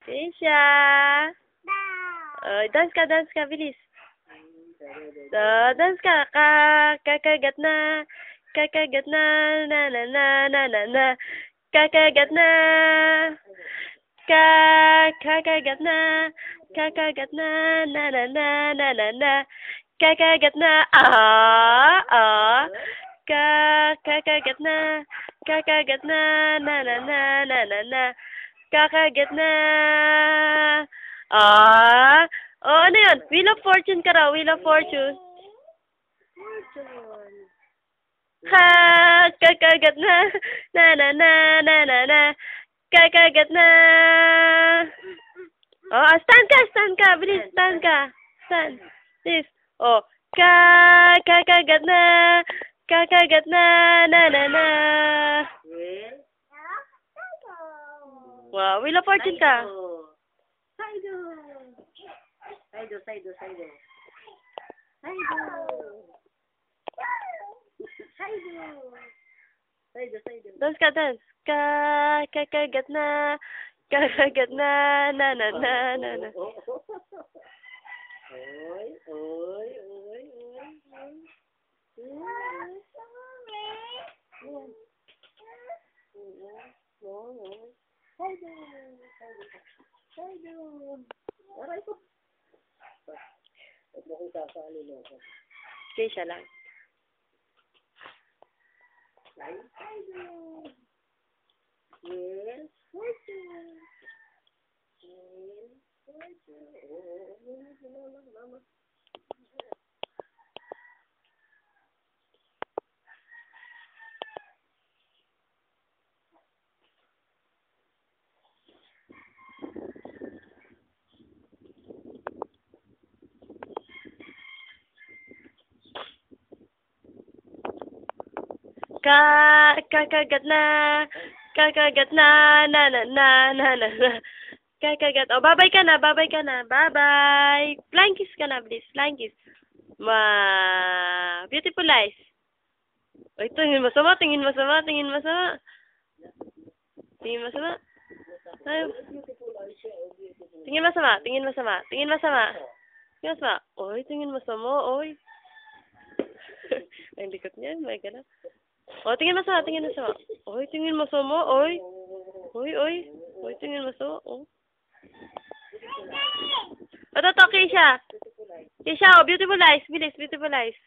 Keisha! Dance ka, bilis. Dance ka. Kakagat na. Kakagat na. Na na na na na na. Kakagat na. Kakagat na. Kakagat na. Na na na na na na. Kakagat na. Kakagat na. Kakagat na. Na na na na na na. Kakagat na. Ano yun? Wheel of Fortune ka raw. Wheel of Fortune. Kakagat na. Na na na na na na. Kakagat na. Stand ka. Bilis, stand ka. Stand. Bilis. Kakagat na. Kakagat na. Na na na. Wow, Wheel of Fortune ka. Saido. Dance ka, dance. Kakagat na. Kakagat na. Na na na na na. Oy. Saido. Aray ko. Huwag mo kong sasali mo. Keisha lang. Saido. Yes. Fortune. Mama. Kakagat na. Kakagat na. Na na na na na na. Kakagat. Babay ka na. Bye-bye. Flying kiss ka na, please. Flying kiss. Beautiful eyes. Ay, tingin masama. Ay, tingin masama. Oy, tingin masama. Oy. Ang likot niya. My God. Tingin masama. Oy, tingin masama. Oy, tingin masama. Ito, Keisha. Keisha, beautiful eyes. Bilis, beautiful eyes.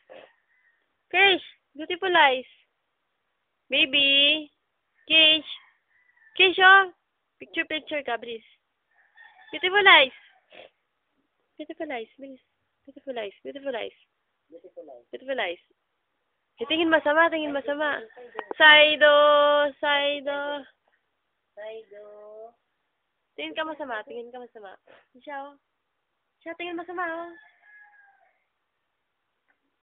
Keish, beautiful eyes. Baby. Keish. Keisha. Picture ka, bilis. Beautiful eyes. Bilis. Beautiful eyes. Tingin masama. Saido. Tingin ka masama. Siya, tingin masama,